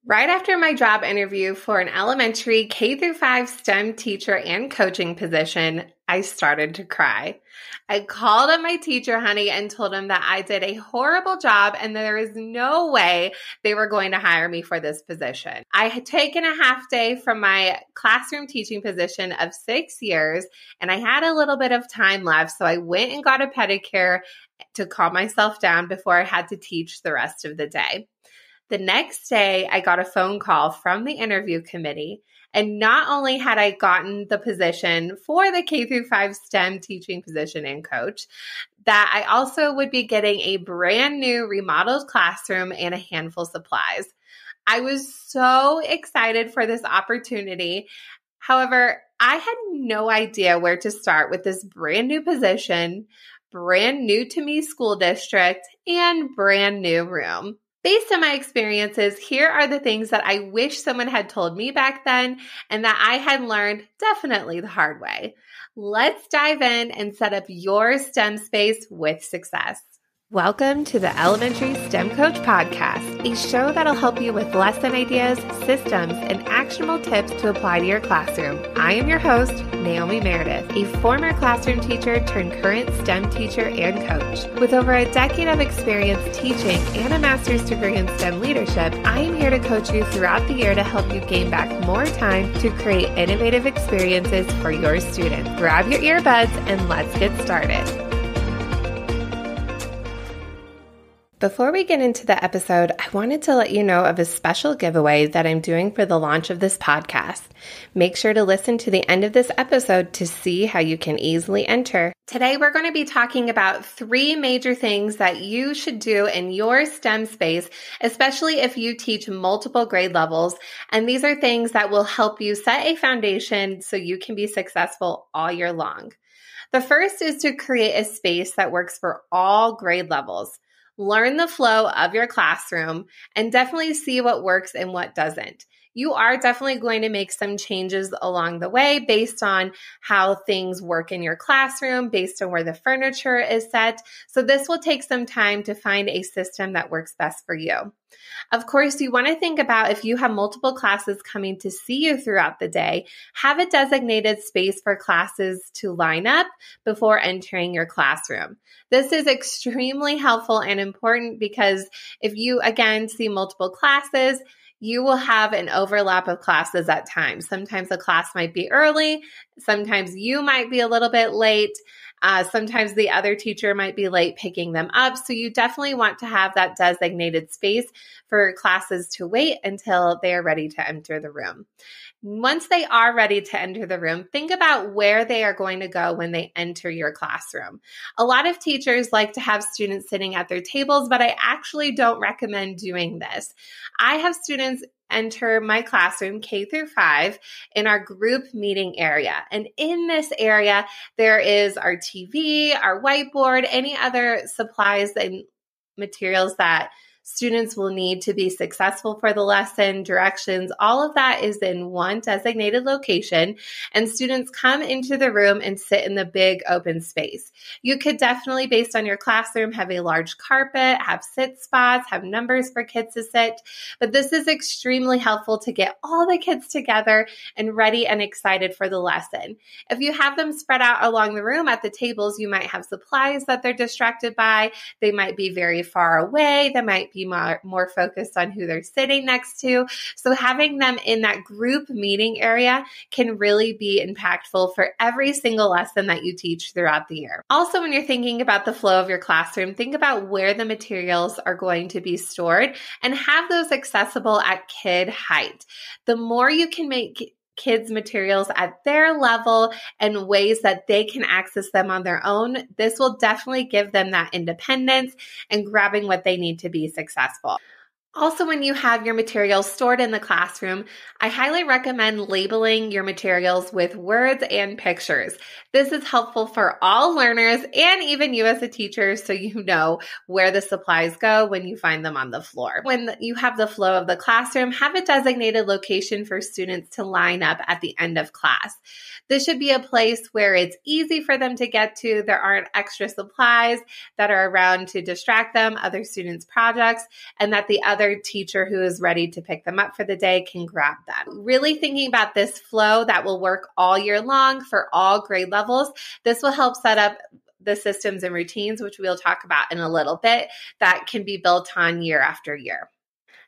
Right after my job interview for an elementary K through 5 STEM teacher and coaching position, I started to cry. I called up my teacher, honey, and told him that I did a horrible job and there is no way they were going to hire me for this position. I had taken a half day from my classroom teaching position of 6 years and I had a little bit of time left, so I went and got a pedicure to calm myself down before I had to teach the rest of the day. The next day, I got a phone call from the interview committee, and not only had I gotten the position for the K through 5 STEM teaching position and coach, that I also would be getting a brand new remodeled classroom and a handful of supplies. I was so excited for this opportunity. However, I had no idea where to start with this brand new position, brand new to me school district, and brand new room. Based on my experiences, here are the things that I wish someone had told me back then and that I had learned definitely the hard way. Let's dive in and set up your STEM space with success. Welcome to the Elementary STEM Coach Podcast, a show that'll help you with lesson ideas, systems, and actionable tips to apply to your classroom. I am your host, Naomi Meredith, a former classroom teacher turned current STEM teacher and coach. With over a decade of experience teaching and a master's degree in STEM leadership, I am here to coach you throughout the year to help you gain back more time to create innovative experiences for your students. Grab your earbuds and let's get started. Before we get into the episode, I wanted to let you know of a special giveaway that I'm doing for the launch of this podcast. Make sure to listen to the end of this episode to see how you can easily enter. Today, we're going to be talking about 3 major things that you should do in your STEM space, especially if you teach multiple grade levels. And these are things that will help you set a foundation so you can be successful all year long. The first is to create a space that works for all grade levels. Learn the flow of your classroom and definitely see what works and what doesn't. You are definitely going to make some changes along the way based on how things work in your classroom, based on where the furniture is set. So this will take some time to find a system that works best for you. Of course, you want to think about if you have multiple classes coming to see you throughout the day, have a designated space for classes to line up before entering your classroom. This is extremely helpful and important because if you, again, see multiple classes, you will have an overlap of classes at times. Sometimes a class might be early. Sometimes you might be a little bit late. Sometimes the other teacher might be late picking them up. So you definitely want to have that designated space for classes to wait until they are ready to enter the room. Once they are ready to enter the room, think about where they are going to go when they enter your classroom. A lot of teachers like to have students sitting at their tables, but I actually don't recommend doing this. I have students enter my classroom, K through 5, in our group meeting area. And in this area, there is our TV, our whiteboard, any other supplies and materials that students will need to be successful for the lesson, directions, all of that is in one designated location, and students come into the room and sit in the big open space. You could definitely, based on your classroom, have a large carpet, have sit spots, have numbers for kids to sit, but this is extremely helpful to get all the kids together and ready and excited for the lesson. If you have them spread out along the room at the tables, you might have supplies that they're distracted by. They might be very far away. They might be more focused on who they're sitting next to. So having them in that group meeting area can really be impactful for every single lesson that you teach throughout the year. Also, when you're thinking about the flow of your classroom, think about where the materials are going to be stored and have those accessible at kid height. The more you can make kids' materials at their level and ways that they can access them on their own, this will definitely give them that independence and grabbing what they need to be successful. Also, when you have your materials stored in the classroom, I highly recommend labeling your materials with words and pictures. This is helpful for all learners and even you as a teacher so you know where the supplies go when you find them on the floor. When you have the flow of the classroom, have a designated location for students to line up at the end of class. This should be a place where it's easy for them to get to. There aren't extra supplies that are around to distract them, other students' projects, and that the other other teacher who is ready to pick them up for the day can grab them. Really thinking about this flow that will work all year long for all grade levels. This will help set up the systems and routines, which we'll talk about in a little bit, that can be built on year after year.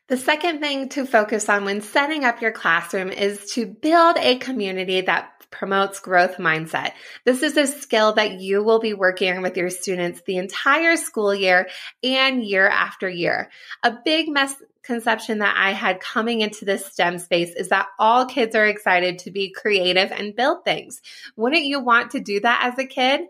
The second thing to focus on when setting up your classroom is to build a community that promotes growth mindset. This is a skill that you will be working on with your students the entire school year and year after year. A big misconception that I had coming into this STEM space is that all kids are excited to be creative and build things. Wouldn't you want to do that as a kid?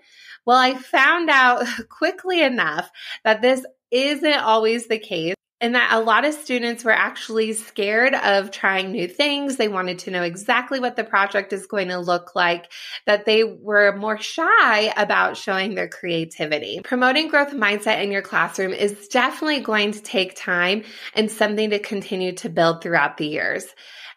Well, I found out quickly enough that this isn't always the case, and that a lot of students were actually scared of trying new things. They wanted to know exactly what the project is going to look like, that they were more shy about showing their creativity. Promoting growth mindset in your classroom is definitely going to take time and something to continue to build throughout the years.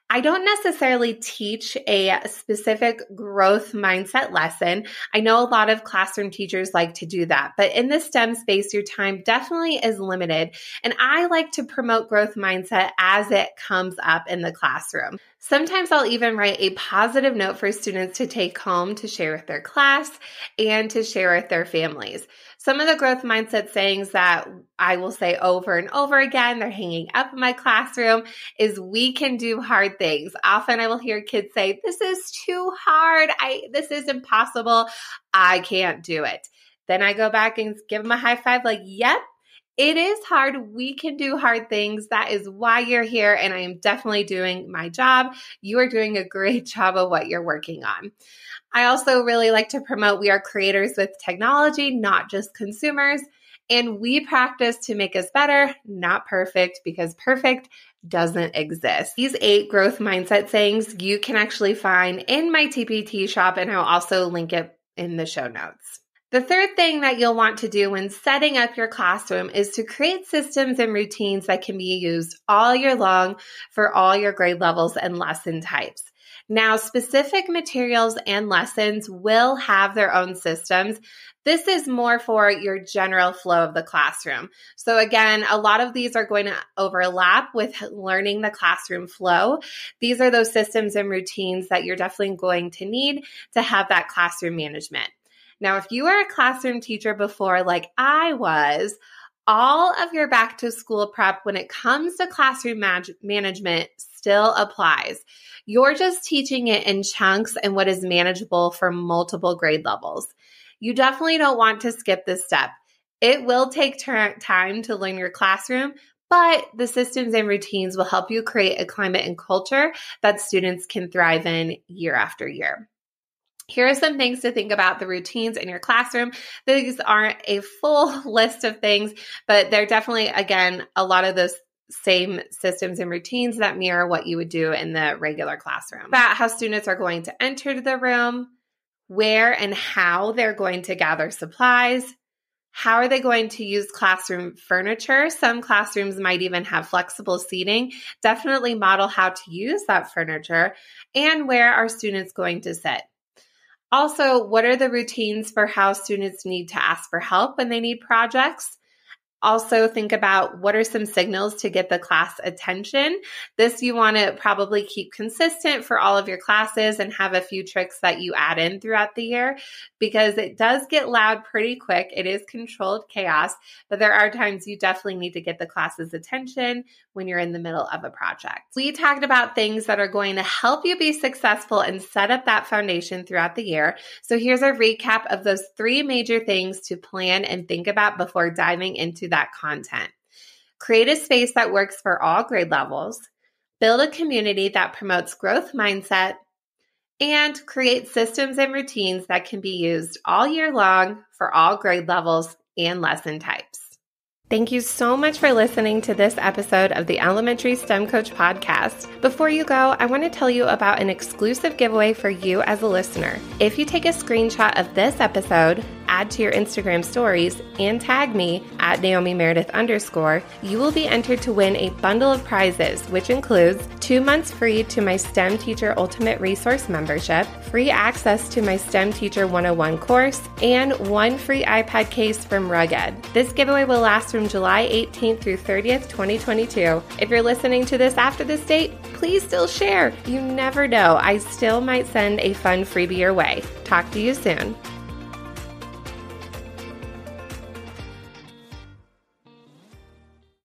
I don't necessarily teach a specific growth mindset lesson. I know a lot of classroom teachers like to do that, but in the STEM space, your time definitely is limited. And I like to promote growth mindset as it comes up in the classroom. Sometimes I'll even write a positive note for students to take home to share with their class and to share with their families. Some of the growth mindset sayings that I will say over and over again, they're hanging up in my classroom, is we can do hard things. Often I will hear kids say, this is too hard. This is impossible. I can't do it. Then I go back and give them a high five like, yep. It is hard. We can do hard things. That is why you're here, and I am definitely doing my job. You are doing a great job of what you're working on. I also really like to promote we are creators with technology, not just consumers, and we practice to make us better, not perfect, because perfect doesn't exist. These 8 growth mindset sayings you can actually find in my TPT shop, and I'll also link it in the show notes. The third thing that you'll want to do when setting up your classroom is to create systems and routines that can be used all year long for all your grade levels and lesson types. Now, specific materials and lessons will have their own systems. This is more for your general flow of the classroom. So again, a lot of these are going to overlap with learning the classroom flow. These are those systems and routines that you're definitely going to need to have that classroom management. Now, if you were a classroom teacher before, like I was, all of your back to school prep when it comes to classroom management still applies. You're just teaching it in chunks and what is manageable for multiple grade levels. You definitely don't want to skip this step. It will take time to learn your classroom, but the systems and routines will help you create a climate and culture that students can thrive in year after year. Here are some things to think about the routines in your classroom. These aren't a full list of things, but they're definitely, again, a lot of those same systems and routines that mirror what you would do in the regular classroom. About how students are going to enter the room, where and how they're going to gather supplies, how are they going to use classroom furniture? Some classrooms might even have flexible seating. Definitely model how to use that furniture, and where are students going to sit. Also, what are the routines for how students need to ask for help when they need projects? Also, think about what are some signals to get the class attention. This you want to probably keep consistent for all of your classes and have a few tricks that you add in throughout the year, because it does get loud pretty quick. It is controlled chaos, but there are times you definitely need to get the class's attention when you're in the middle of a project. We talked about things that are going to help you be successful and set up that foundation throughout the year. So here's a recap of those 3 major things to plan and think about before diving into that content. Create a space that works for all grade levels, build a community that promotes growth mindset, and create systems and routines that can be used all year long for all grade levels and lesson types. Thank you so much for listening to this episode of the Elementary STEM Coach Podcast. Before you go, I want to tell you about an exclusive giveaway for you as a listener. If you take a screenshot of this episode, add to your Instagram stories, and tag me at Naomi Meredith _, you will be entered to win a bundle of prizes, which includes 2 months free to my STEM Teacher Ultimate Resource membership, free access to my STEM Teacher 101 course, and 1 free iPad case from Ruged. This giveaway will last from July 18th through 30th, 2022. If you're listening to this after this date, please still share. You never know, I still might send a fun freebie your way. Talk to you soon.